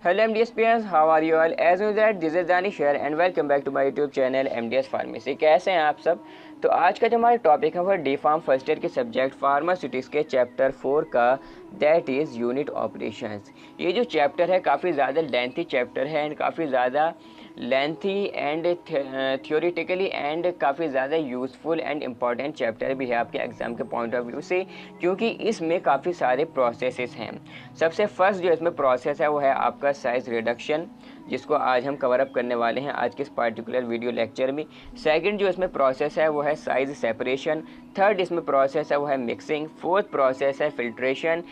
Hello MDS parents, how are you all? As usual, this is Danish here and welcome back to my YouTube channel MDS Pharmacy। कैसे हैं आप सब? तो आज का जो हमारा टॉपिक है वो डी फार्म फर्स्ट ईयर के सब्जेक्ट फार्मास्यूटिक्स के चैप्टर 4 का, दैट इज़ यूनिट ऑपरेशंस। ये जो चैप्टर है काफ़ी ज़्यादा लेंथी चैप्टर है एंड काफ़ी ज़्यादा लेंथी एंड थियोरिटिकली एंड काफ़ी ज़्यादा यूज़फुल एंड इम्पॉर्टेंट चैप्टर भी है आपके एग्ज़ाम के पॉइंट ऑफ व्यू से, क्योंकि इसमें काफ़ी सारे प्रोसेसेस हैं। सबसे फर्स्ट जो इसमें प्रोसेस है वो है आपका साइज़ रिडक्शन, जिसको आज हम कवर अप करने वाले हैं आज के इस पार्टिकुलर वीडियो लेक्चर में। सेकंड जो इसमें प्रोसेस है वो है साइज़ सेपरेशन। थर्ड इसमें प्रोसेस है वो है मिक्सिंग। फोर्थ प्रोसेस है फिल्ट्रेशन।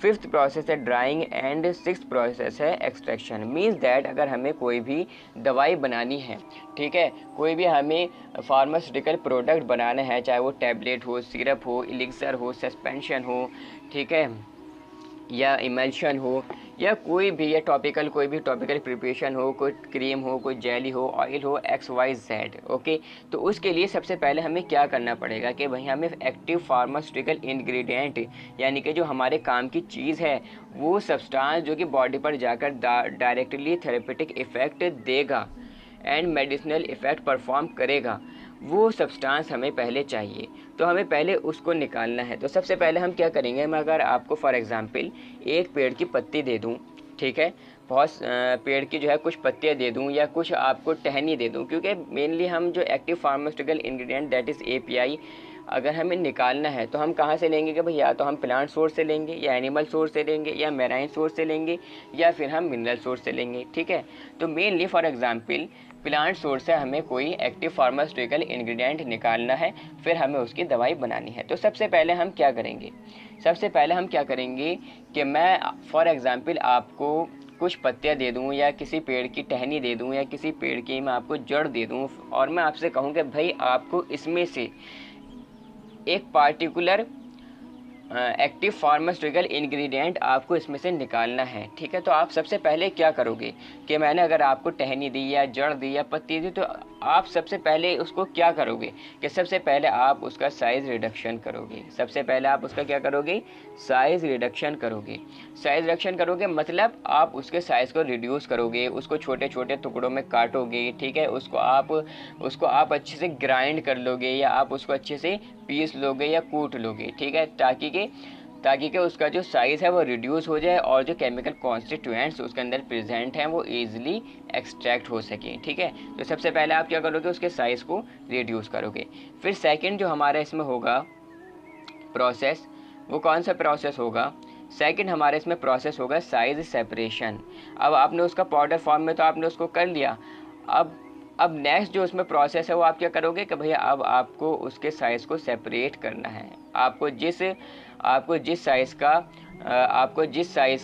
फिफ्थ प्रोसेस है ड्राइंग एंड सिक्स्थ प्रोसेस है एक्सट्रैक्शन। मीन्स दैट अगर हमें कोई भी दवाई बनानी है, ठीक है, कोई भी हमें फार्मास्यूटिकल प्रोडक्ट बनाना है, चाहे वो टैबलेट हो, सिरप हो, एलिक्सर हो, सस्पेंशन हो, ठीक है, या इमल्शन हो, या कोई भी या टॉपिकल कोई भी टॉपिकल प्रिपरेशन हो, कोई क्रीम हो, कोई जेली हो, ऑयल हो, XYZ। ओके, तो उसके लिए सबसे पहले हमें क्या करना पड़ेगा कि भाई हमें एक्टिव फार्मास्यूटिकल इंग्रेडिएंट यानी कि जो हमारे काम की चीज़ है, वो सब्सटेंस जो कि बॉडी पर जाकर डायरेक्टली थेरेपेटिक इफ़ेक्ट देगा एंड मेडिसिनल इफ़ेक्ट परफॉर्म करेगा, वो सब्सटेंस हमें पहले चाहिए। तो हमें पहले उसको निकालना है। तो सबसे पहले हम क्या करेंगे, मैं अगर आपको फॉर एग्ज़ाम्पल एक पेड़ की पत्ती दे दूं, ठीक है, बहुत पेड़ की जो है कुछ पत्तियां दे दूं या कुछ आपको टहनी दे दूं, क्योंकि मेनली हम जो active pharmaceutical ingredient that is API अगर हमें निकालना है तो हम कहाँ से लेंगे कि भाई या तो हम प्लांट सोर्स से लेंगे, या एनिमल सोर्स से लेंगे, या मेराइन सोर्स से लेंगे, या फिर हम मिनरल सोर्स से लेंगे। ठीक है, तो mainly for example plant source से हमें कोई एक्टिव फार्मास्यूटिकल इंग्रेडिएंट निकालना है, फिर हमें उसकी दवाई बनानी है। तो सबसे पहले हम क्या करेंगे, कि मैं फॉर एग्ज़ाम्पल आपको कुछ पत्तियां दे दूं, या किसी पेड़ की टहनी दे दूं, या किसी पेड़ की मैं आपको जड़ दे दूं, और मैं आपसे कहूं कि भाई आपको इसमें से एक पार्टिकुलर एक्टिव फार्मास्यूटिकल इंग्रेडिएंट आपको इसमें से निकालना है। ठीक है, तो आप सबसे पहले क्या करोगे कि मैंने अगर आपको टहनी दी या जड़ दी या पत्ती दी, तो आप सबसे पहले उसको क्या करोगे कि सबसे पहले आप उसका साइज़ रिडक्शन करोगे। सबसे पहले आप उसका क्या करोगे, साइज़ रिडक्शन करोगे। साइज़ रिडक्शन करोगे मतलब आप उसके साइज़ को रिड्यूस करोगे, उसको छोटे छोटे टुकड़ों में काटोगे। ठीक है, उसको आप अच्छे से ग्राइंड कर लोगे, या आप उसको अच्छे से पीस लोगे या कूट लोगे। ठीक है, ताकि कि उसका जो साइज़ है वो रिड्यूस हो जाए और जो केमिकल कॉन्स्टिट्यूएंट्स उसके अंदर प्रेजेंट हैं वो ईजिली एक्सट्रैक्ट हो सकें। ठीक है, तो सबसे पहले आप क्या करोगे, उसके साइज़ को रिड्यूस करोगे। फिर सेकंड जो हमारा इसमें होगा प्रोसेस, वो कौन सा प्रोसेस होगा, सेकंड हमारे इसमें प्रोसेस होगा साइज़ सेपरेशन। अब आपने उसका पाउडर फॉर्म में तो आपने उसको कर लिया, अब नेक्स्ट जो उसमें प्रोसेस है वो आप क्या करोगे कि भैया अब आपको उसके साइज़ को सेपरेट करना है। आपको जिस साइज़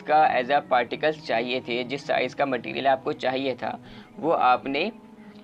का एज अ पार्टिकल्स चाहिए थे, जिस साइज़ का मटेरियल आपको चाहिए था, वो आपने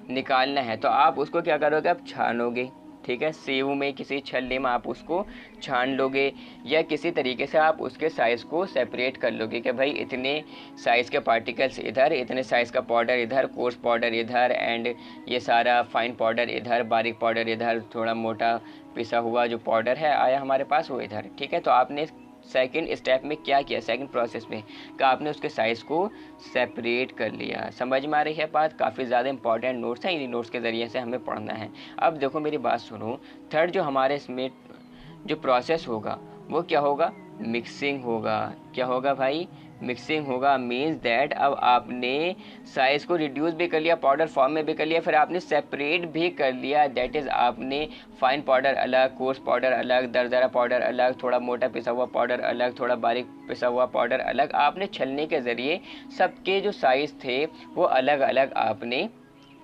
निकालना है। तो आप उसको क्या करोगे, आप छानोगे। ठीक है, सेव में किसी छलनी में आप उसको छान लोगे, या किसी तरीके से आप उसके साइज़ को सेपरेट कर लोगे कि भाई इतने साइज़ के पार्टिकल्स इधर, इतने साइज़ का पाउडर इधर, कोर्स पाउडर इधर, एंड ये सारा फाइन पाउडर इधर, बारीक पाउडर इधर, थोड़ा मोटा पिसा हुआ जो पाउडर है आया हमारे पास वो इधर। ठीक है, तो आपने सेकंड स्टेप में क्या किया, सेकंड प्रोसेस में कि आपने उसके साइज़ को सेपरेट कर लिया। समझ में आ रही है बात? काफ़ी ज़्यादा इंपॉर्टेंट नोट्स हैं, इन्हीं नोट्स के ज़रिए से हमें पढ़ना है। अब देखो मेरी बात सुनो, थर्ड जो हमारे इसमें जो प्रोसेस होगा वो क्या होगा, मिक्सिंग होगा। क्या होगा भाई, मिक्सिंग होगा। मीन्स दैट अब आपने साइज़ को रिड्यूस भी कर लिया, पाउडर फॉर्म में भी कर लिया, फिर आपने सेपरेट भी कर लिया। दैट इज़ आपने फाइन पाउडर अलग, कोर्स पाउडर अलग, दरदरा पाउडर अलग, थोड़ा मोटा पिसा हुआ पाउडर अलग, थोड़ा बारीक पिसा हुआ पाउडर अलग, आपने छलने के ज़रिए सबके जो साइज़ थे वो अलग अलग आपने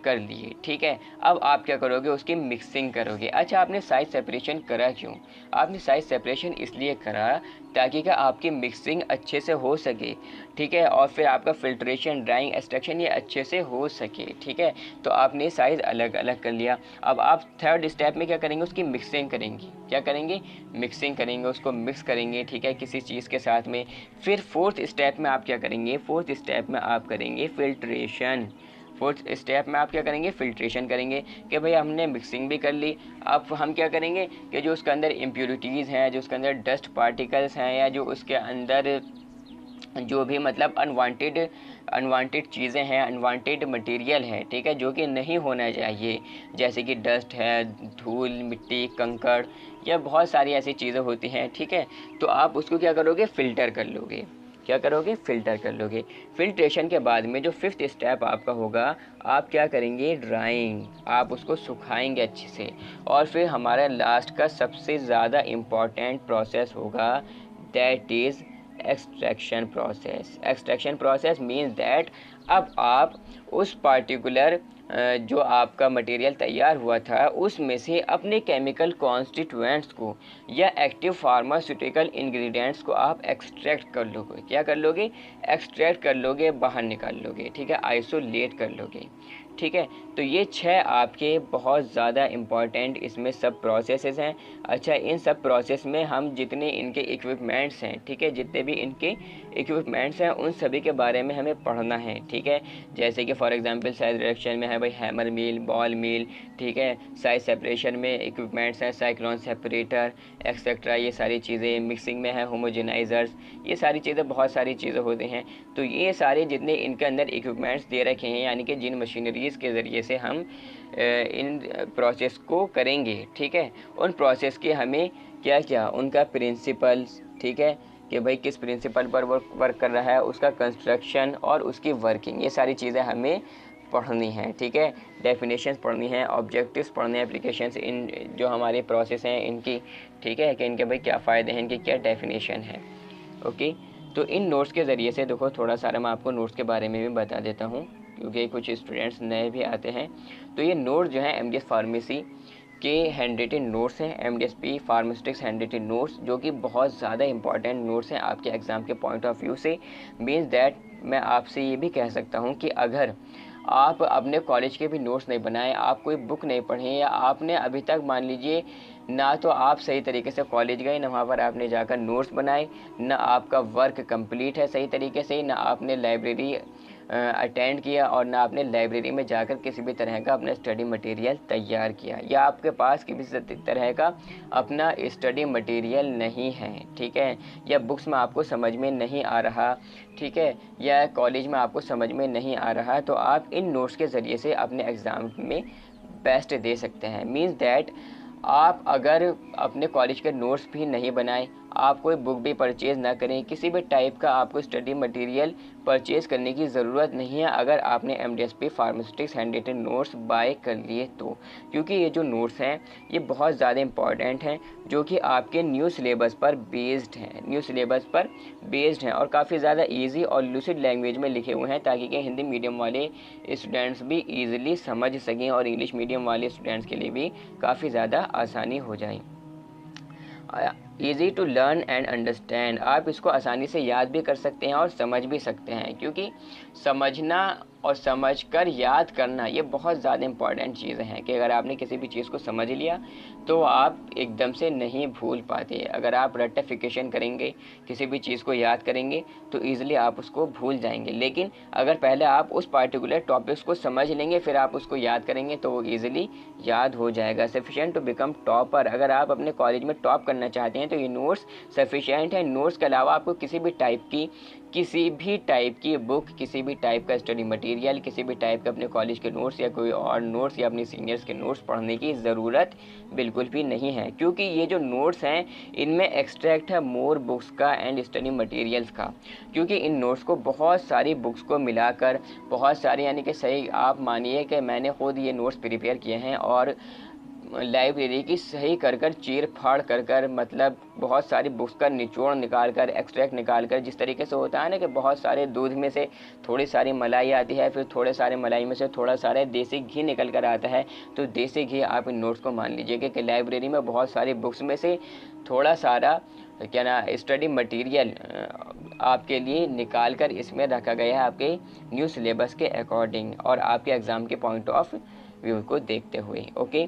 कर लिए। ठीक है, अब आप क्या करोगे, उसकी मिक्सिंग करोगे। अच्छा, आपने साइज सेपरेशन करा क्यों, आपने साइज सेपरेशन इसलिए करा ताकि क्या आपकी मिक्सिंग अच्छे से हो सके। ठीक है, और फिर आपका फिल्ट्रेशन, ड्राइंग, एक्सट्रैक्शन ये अच्छे से हो सके। ठीक है, तो आपने साइज़ अलग अलग कर लिया। अब आप थर्ड स्टेप में क्या करेंगे, उसकी मिक्सिंग करेंगे। क्या करेंगे, मिक्सिंग करेंगे, उसको मिक्स करेंगे। ठीक है, किसी चीज़ के साथ में। फिर फोर्थ स्टेप में आप क्या करेंगे, फोर्थ स्टेप में आप करेंगे फिल्ट्रेशन। फोर्थ स्टेप में आप क्या करेंगे, फिल्ट्रेशन करेंगे कि भाई हमने मिक्सिंग भी कर ली। अब हम क्या करेंगे कि जो उसके अंदर इम्प्योरिटीज़ हैं, जो उसके अंदर डस्ट पार्टिकल्स हैं, या जो उसके अंदर जो भी मतलब अनवांटेड चीज़ें हैं, अनवांटेड मटेरियल है, ठीक है, जो कि नहीं होना चाहिए, जैसे कि डस्ट है, धूल, मिट्टी, कंकड़, या बहुत सारी ऐसी चीज़ें होती हैं, ठीक है। तो आप उसको क्या करोगे, फ़िल्टर कर लोगे। क्या करोगे, फ़िल्टर कर लोगे। फिल्ट्रेशन के बाद में जो फिफ्थ स्टेप आपका होगा, आप क्या करेंगे, ड्राइंग, आप उसको सुखाएंगे अच्छे से। और फिर हमारा लास्ट का सबसे ज़्यादा इम्पॉर्टेंट प्रोसेस होगा, that is extraction process. Extraction process means that अब आप उस पार्टिकुलर जो आपका मटेरियल तैयार हुआ था उसमें से अपने केमिकल कॉन्स्टिट्यूएंट्स को या एक्टिव फार्मास्यूटिकल इंग्रेडिएंट्स को आप एक्सट्रैक्ट कर लोगे। क्या कर लोगे, एक्सट्रैक्ट कर लोगे, बाहर निकाल लोगे, ठीक है, आइसोलेट कर लोगे, ठीक है। तो ये 6 आपके बहुत ज़्यादा इम्पॉर्टेंट इसमें सब प्रोसेसेस हैं। अच्छा, इन सब प्रोसेस में हम जितने इनके इक्विपमेंट्स हैं, ठीक है, जितने भी इनके इक्विपमेंट्स हैं उन सभी के बारे में हमें पढ़ना है, ठीक है। जैसे कि फॉर एग्जांपल साइज रिडक्शन में है भाई हैमर मिल, बॉल मिल, ठीक है। साइज सेपरेशन में इक्विपमेंट्स हैं साइक्लोन सेपरेटर एक्सेट्रा, ये सारी चीज़ें। मिक्सिंग में है होमोजेनाइजर्स, ये सारी चीज़ें, बहुत सारी चीज़ें होती हैं। तो ये सारे जितने इनके अंदर इक्विपमेंट्स दे रखे हैं, यानी कि जिन मशीनरीज़ के ज़रिए से हम इन प्रोसेस को करेंगे, ठीक है, उन प्रोसेस के हमें क्या क्या उनका प्रिंसिपल्स, ठीक है, कि भाई किस प्रिंसिपल पर वर्क कर रहा है, उसका कंस्ट्रक्शन और उसकी वर्किंग, ये सारी चीज़ें हमें पढ़नी है, ठीक है। डेफिनेशंस पढ़नी है, ऑब्जेक्टिव्स पढ़ने हैं, एप्लीकेशंस इन जो हमारे प्रोसेस हैं इनकी, ठीक है, कि इनके भाई क्या फ़ायदे हैं, इनकी क्या डेफिनेशन है। ओके, तो इन नोट्स के ज़रिए से देखो थोड़ा सारा मैं आपको नोट्स के बारे में भी बता देता हूँ, क्योंकि कुछ स्टूडेंट्स नए भी आते हैं। तो ये नोट्स जो हैं एमडीएस फार्मेसी के हैंड रिटन नोट्स हैं, एमडीएसपी फार्मास्यूटिक्स हैंड रिटन नोट्स, जो कि बहुत ज़्यादा इंपॉर्टेंट नोट्स हैं आपके एग्ज़ाम के पॉइंट ऑफ व्यू से। मीन्स दैट मैं आपसे ये भी कह सकता हूँ कि अगर आप अपने कॉलेज के भी नोट्स नहीं बनाएं, आप कोई बुक नहीं पढ़ें, या आपने अभी तक मान लीजिए ना तो आप सही तरीके से कॉलेज गए, ना वहाँ पर आपने जाकर नोट्स बनाए, ना आपका वर्क कंप्लीट है सही तरीके से, ना आपने लाइब्रेरी अटेंड किया, और ना आपने लाइब्रेरी में जाकर किसी भी तरह का अपना स्टडी मटेरियल तैयार किया, या आपके पास किसी तरह का अपना स्टडी मटेरियल नहीं है, ठीक है, या बुक्स में आपको समझ में नहीं आ रहा, ठीक है, या कॉलेज में आपको समझ में नहीं आ रहा, तो आप इन नोट्स के ज़रिए से अपने एग्ज़ाम में बेस्ट दे सकते हैं। मीन्स दैट आप अगर अपने कॉलेज के नोट्स भी नहीं बनाएं, आप कोई बुक भी परचेज़ ना करें, किसी भी टाइप का आपको स्टडी मटेरियल परचेज़ करने की ज़रूरत नहीं है अगर आपने MDSP pharmaceutics handwritten notes buy कर लिए तो, क्योंकि ये जो नोट्स हैं ये बहुत ज़्यादा इंपॉर्टेंट हैं, जो कि आपके न्यू सिलेबस पर बेस्ड हैं, न्यू सिलेबस पर बेस्ड हैं, और काफ़ी ज़्यादा ईजी और लूसिड लैंग्वेज में लिखे हुए हैं, ताकि कि हिंदी मीडियम वाले स्टूडेंट्स भी ईजिली समझ सकें और इंग्लिश मीडियम वाले स्टूडेंट्स के लिए भी काफ़ी ज़्यादा आसानी हो जाए। Easy to learn and understand, आप इसको आसानी से याद भी कर सकते हैं और समझ भी सकते हैं, क्योंकि समझना और समझकर याद करना ये बहुत ज़्यादा इम्पॉर्टेंट चीज़ें हैं, कि अगर आपने किसी भी चीज़ को समझ लिया तो आप एकदम से नहीं भूल पाते। अगर आप रेक्टिफिकेशन करेंगे, किसी भी चीज़ को याद करेंगे, तो ईज़िली आप उसको भूल जाएंगे, लेकिन अगर पहले आप उस पार्टिकुलर टॉपिक्स को समझ लेंगे फिर आप उसको याद करेंगे तो वो ईज़िली याद हो जाएगा। सफिशिएंट टू बिकम टॉपर, अगर आप अपने कॉलेज में टॉप करना चाहते हैं तो ये नोट्स सफिशिएंट है। नोट्स के अलावा आपको किसी भी टाइप की बुक, किसी भी टाइप का स्टडी मटेरियल, किसी भी टाइप के अपने कॉलेज के नोट्स या कोई और नोट्स या अपने सीनियर्स के नोट्स पढ़ने की ज़रूरत बिल्कुल भी नहीं है, क्योंकि ये जो नोट्स हैं इनमें एक्सट्रैक्ट है मोर बुक्स का एंड स्टडी मटेरियल्स का, क्योंकि इन नोट्स को बहुत सारी बुक्स को मिलाकर, बहुत सारी, यानी कि सही आप मानिए कि मैंने खुद ये नोट्स प्रिपेयर किए हैं और लाइब्रेरी की सही कर चीर फाड़ कर मतलब बहुत सारी बुक्स का निचोड़ निकाल कर, एक्सट्रैक्ट निकाल कर, जिस तरीके से होता है ना कि बहुत सारे दूध में से थोड़ी सारी मलाई आती है, फिर थोड़े सारे मलाई में से थोड़ा सारा देसी घी निकल कर आता है, तो देसी घी आप इन नोट्स को मान लीजिए कि लाइब्रेरी में बहुत सारी बुक्स में से थोड़ा सारा क्या ना स्टडी मटेरियल आपके लिए निकाल कर इसमें रखा गया है, आपके न्यू सिलेबस के अकॉर्डिंग और आपके एग्ज़ाम के पॉइंट ऑफ व्यू को देखते हुए। ओके,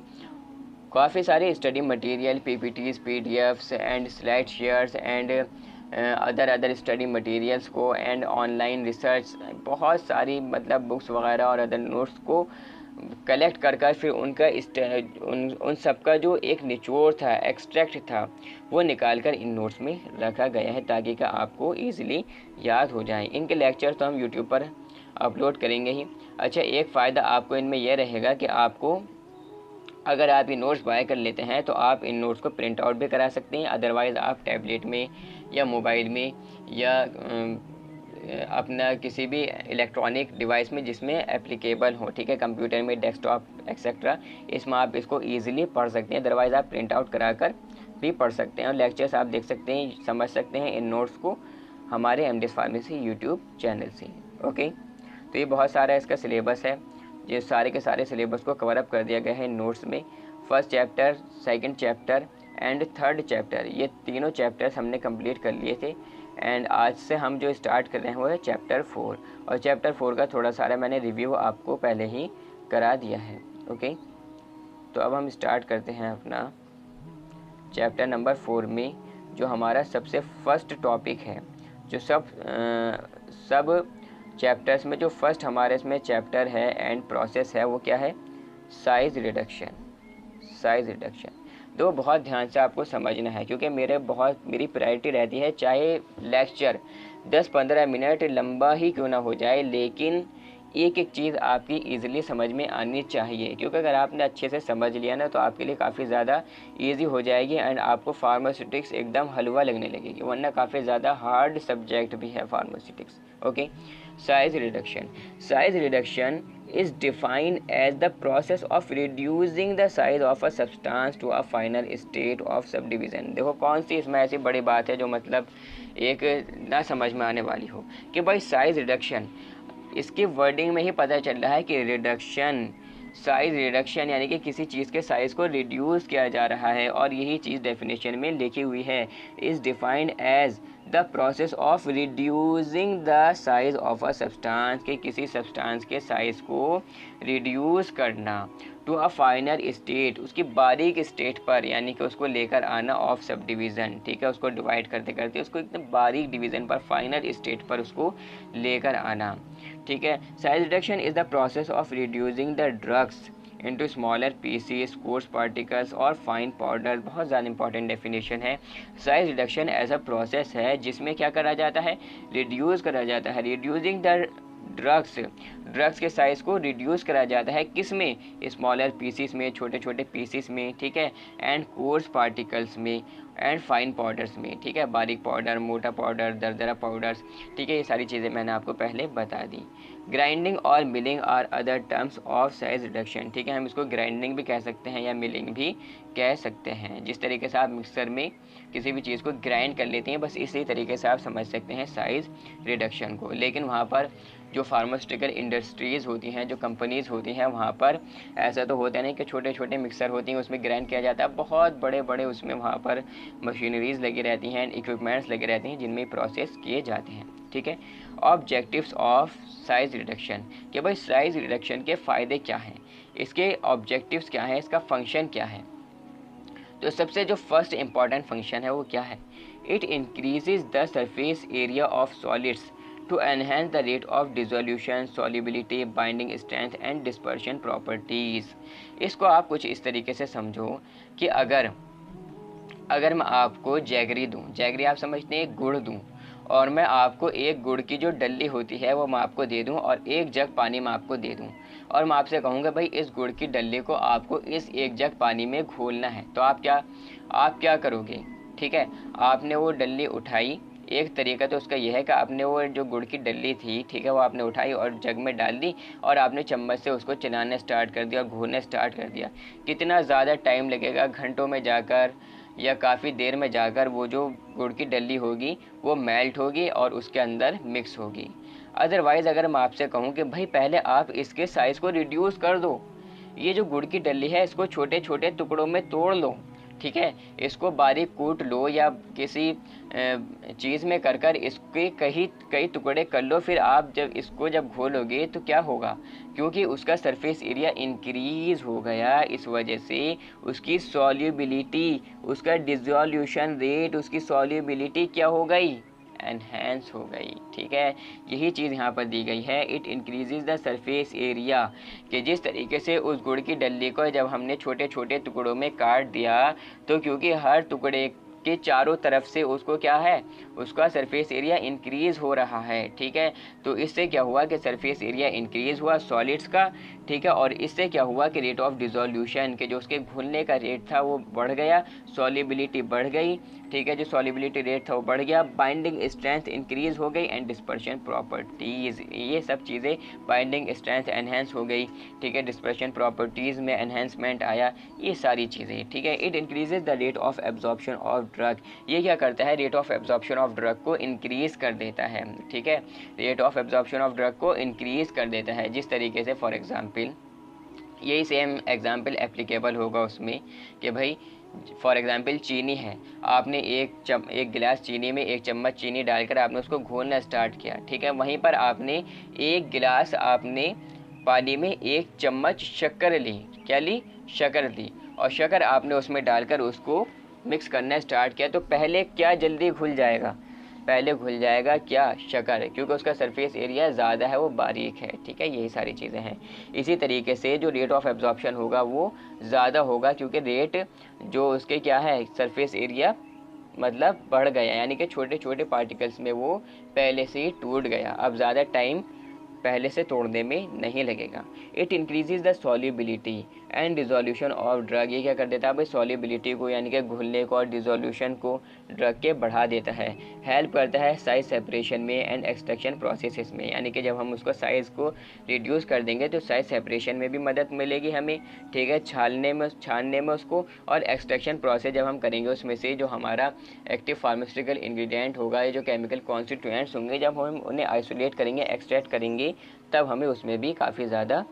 काफ़ी सारे study material, PPTs, PDFs and slide shares and other study materials को एंड ऑनलाइन रिसर्च, बहुत सारी मतलब बुक्स वगैरह और अदर नोट्स को कलेक्ट कर कर फिर उनका उन सब का जो एक निचोड़ था, एक्सट्रैक्ट था, वो निकाल कर इन नोट्स में रखा गया है ताकि का आपको ईजिली याद हो जाए। इनके लेक्चर तो हम यूट्यूब पर अपलोड करेंगे ही। अच्छा, एक फ़ायदा आपको इनमें यह रहेगा कि आपको अगर आप ये नोट्स बाय कर लेते हैं तो आप इन नोट्स को प्रिंट आउट भी करा सकते हैं। अदरवाइज़ आप टैबलेट में या मोबाइल में या अपना किसी भी इलेक्ट्रॉनिक डिवाइस में जिसमें एप्लीकेबल हो, ठीक है, कंप्यूटर में, डेस्कटॉप एक्सेट्रा, इसमें आप इसको ईजिली पढ़ सकते हैं। अदरवाइज़ आप प्रिंट आउट करा कर भी पढ़ सकते हैं और लेक्चर्स आप देख सकते हैं, समझ सकते हैं इन नोट्स को हमारे एमडीएस फार्मेसी यूट्यूब चैनल से। ओके, तो ये बहुत सारा इसका सिलेबस है, ये सारे के सारे सिलेबस को कवर अप कर दिया गया है नोट्स में। First chapter, second chapter and third chapter, ये तीनों चैप्टर्स हमने कंप्लीट कर लिए थे। एंड आज से हम जो स्टार्ट कर रहे हैं वो है चैप्टर 4, और चैप्टर 4 का थोड़ा सारा मैंने रिव्यू आपको पहले ही करा दिया है। ओके, तो अब हम स्टार्ट करते हैं अपना चैप्टर नंबर 4 में, जो हमारा सबसे फर्स्ट टॉपिक है, जो सब चैप्टर्स में जो फर्स्ट हमारे इसमें चैप्टर है एंड प्रोसेस है, वो क्या है? Size reduction. साइज़ रिडक्शन तो बहुत ध्यान से आपको समझना है, क्योंकि मेरी प्रायोरिटी रहती है, चाहे लेक्चर 10-15 मिनट लंबा ही क्यों ना हो जाए, लेकिन एक एक चीज़ आपकी ईज़िली समझ में आनी चाहिए। क्योंकि अगर आपने अच्छे से समझ लिया ना तो आपके लिए काफ़ी ज़्यादा ईजी हो जाएगी एंड आपको फार्मास्यूटिक्स एकदम हलवा लगने लगेगी, वरना काफ़ी ज़्यादा हार्ड सब्जेक्ट भी है pharmaceutics. Okay, size reduction. Size reduction is defined as the process of reducing the size of a substance to a final state of subdivision। देखो कौन सी इसमें ऐसी बड़ी बात है जो मतलब एक ना समझ में आने वाली हो कि भाई साइज़ रिडक्शन, इसकी वर्डिंग में ही पता चल रहा है कि रिडक्शन, साइज़ रिडक्शन यानी कि किसी चीज़ के साइज़ को रिड्यूस किया जा रहा है, और यही चीज़ डेफिनेशन में लिखी हुई है, is defined as the process of reducing the size of a substance, के किसी सब्सटेंस के साइज़ को रिड्यूस करना, टू अ फाइनल स्टेट, उसकी बारीक स्टेट पर, यानी कि उसको लेकर आना, ऑफ सब डिवीज़न, ठीक है, उसको डिवाइड करते करते उसको एकदम बारीक डिवीज़न पर, फाइनल स्टेट पर उसको लेकर आना, ठीक है। Size reduction is the process of reducing the drugs into smaller pieces, coarse particles और फाइन पाउडर। बहुत ज़्यादा इंपॉर्टेंट डेफिनेशन है। Size reduction as a process है जिसमें क्या करा जाता है? रिड्यूस करा जाता है, रिड्यूसिंग द ड्रग्स के साइज़ को रिड्यूस करा जाता है, किस में? स्मॉलर पीसीस में, छोटे छोटे पीसीस में, ठीक है, एंड कोर्स पार्टिकल्स में एंड फाइन पाउडर्स में, ठीक है, बारीक पाउडर, मोटा पाउडर, दरदरा पाउडर्स, ठीक है, ये सारी चीज़ें मैंने आपको पहले बता दी। ग्राइंडिंग और milling are other terms of size reduction, ठीक है, हम इसको ग्राइंडिंग भी कह सकते हैं या मिलिंग भी कह सकते हैं। जिस तरीके से आप मिक्सर में किसी भी चीज़ को ग्राइंड कर लेते हैं, बस इसी तरीके से आप समझ सकते हैं साइज़ रिडक्शन को। लेकिन वहाँ पर जो फार्मास्यूटिकल इंडस्ट्रीज़ होती हैं, जो कंपनीज़ होती हैं, वहाँ पर ऐसा तो होता नहीं कि छोटे छोटे मिक्सर होती हैं उसमें ग्राइंड किया जाता है, बहुत बड़े बड़े उसमें वहाँ पर मशीनरीज़ लगी रहती हैं, इक्विपमेंट्स लगे रहते हैं जिनमें प्रोसेस किए जाते हैं, ठीक है। ऑब्जेक्टिव्स ऑफ साइज़ रिडक्शन, कि भाई साइज़ रिडक्शन के फ़ायदे क्या हैं, इसके ऑब्जेक्टिव्स क्या हैं, इसका फंक्शन क्या है। तो सबसे जो फर्स्ट इम्पॉर्टेंट फंक्शन है वो क्या है? It increases the surface area of solids to enhance the rate of dissolution, solubility, binding strength and dispersion properties. इसको आप कुछ इस तरीके से समझो कि अगर मैं आपको जैगरी दूँ, जैगरी आप समझते हैं गुड़ दूँ, और मैं आपको एक गुड़ की जो डल्ली होती है वो मैं आपको दे दूं और एक जग पानी मैं आपको दे दूं, और मैं आपसे कहूँगा भाई इस गुड़ की डल्ली को आपको इस एक जग पानी में घोलना है, तो आप क्या करोगे? ठीक है, आपने वो डल्ली उठाई, एक तरीका तो उसका यह है कि आपने वो जो गुड़ की डल्ली थी, ठीक है, वो आपने उठाई और जग में डाल दी और आपने चम्मच से उसको चलाना स्टार्ट कर दिया और घोलना स्टार्ट कर दिया। कितना ज़्यादा टाइम लगेगा? घंटों में जाकर या काफ़ी देर में जाकर वो जो गुड़ की डल्ली होगी वो मेल्ट होगी और उसके अंदर मिक्स होगी। अदरवाइज़ अगर मैं आपसे कहूँ कि भाई पहले आप इसके साइज़ को रिड्यूस कर दो, ये जो गुड़ की डल्ली है इसको छोटे छोटे टुकड़ों में तोड़ लो, ठीक है, इसको बारीक कूट लो या किसी चीज़ में कर इसके कई टुकड़े कर लो, फिर आप जब घोलोगे तो क्या होगा? क्योंकि उसका सरफेस एरिया इंक्रीज़ हो गया, इस वजह से उसकी सॉल्युबिलिटी, उसका डिसोल्यूशन रेट, उसकी सॉल्युबिलिटी क्या हो गई? एनहेंस हो गई। ठीक है, यही चीज़ यहाँ पर दी गई है। It increases the surface area, कि जिस तरीके से उस गुड़ की डल्ली को जब हमने छोटे छोटे टुकड़ों में काट दिया, तो क्योंकि हर टुकड़े के चारों तरफ से उसको क्या है, उसका सरफेस एरिया इंक्रीज हो रहा है। ठीक है, तो इससे क्या हुआ कि सरफेस एरिया इंक्रीज हुआ सॉलिड्स का। ठीक है, और इससे क्या हुआ कि रेट ऑफ डिसोल्यूशन के जो उसके घुलने का रेट था वो बढ़ गया, सॉलिबिलिटी बढ़ गई। ठीक है, जो सॉलिबिलिटी रेट था वो बढ़ गया, बाइंडिंग स्ट्रेंथ इंक्रीज हो गई एंड डिस्पर्शन प्रॉपर्टीज़, ये सब चीज़ें, बाइंडिंग स्ट्रेंथ एनहेंस हो गई। ठीक है, डिस्पर्शन प्रॉपर्टीज़ में एनहेंसमेंट आया, ये सारी चीज़ें। ठीक है, it increases the rate of absorption of drug, ये क्या करता है, rate of absorption of drug को इंक्रीज़ कर देता है। ठीक है, rate of absorption of drug को इंक्रीज़ कर देता है। जिस तरीके से फॉर एग्जांपल, यही सेम एग्जांपल एप्लीकेबल होगा उसमें कि भाई फॉर एग्जांपल चीनी है, आपने एक गिलास चीनी में 1 चम्मच चीनी डालकर आपने उसको घोलना स्टार्ट किया। ठीक है, वहीं पर आपने 1 गिलास आपने पानी में 1 चम्मच शक्कर ली, क्या ली, शक्कर ली, और शक्कर आपने उसमें डालकर उसको मिक्स करना स्टार्ट किया। तो पहले क्या जल्दी घुल जाएगा, पहले घुल जाएगा क्या, शक्कर, क्योंकि उसका सरफेस एरिया ज़्यादा है, वो बारीक है। ठीक है, यही सारी चीज़ें हैं। इसी तरीके से जो रेट ऑफ एब्जॉर्प्शन होगा वो ज़्यादा होगा, क्योंकि रेट जो उसके क्या है, सरफेस एरिया मतलब बढ़ गया, यानी कि छोटे छोटे पार्टिकल्स में वो पहले से ही टूट गया, अब ज़्यादा टाइम पहले से तोड़ने में नहीं लगेगा। It increases the solubility and dissolution of drug, ये क्या कर देता है भाई, सॉल्युबिलिटी को यानी कि घुलने को और डिसोल्यूशन को ड्रग के बढ़ा देता है। हेल्प करता है साइज सेपरेशन में एंड एक्सट्रैक्शन प्रोसेसेस में, यानी कि जब हम उसको साइज़ को रिड्यूस कर देंगे तो साइज सेपरेशन में भी मदद मिलेगी हमें। ठीक है, छानने में उसको, और एक्सट्रैक्शन प्रोसेस जब हम करेंगे उसमें से जो हमारा एक्टिव फार्मास्यूटिकल इंग्रेडिएंट होगा, ये जो केमिकल कॉन्स्टिट्यूएंट्स होंगे, जब हम उन्हें आइसोलेट करेंगे, एक्सट्रैक्ट करेंगे, तब हमें उसमें भी काफ़ी ज़्यादा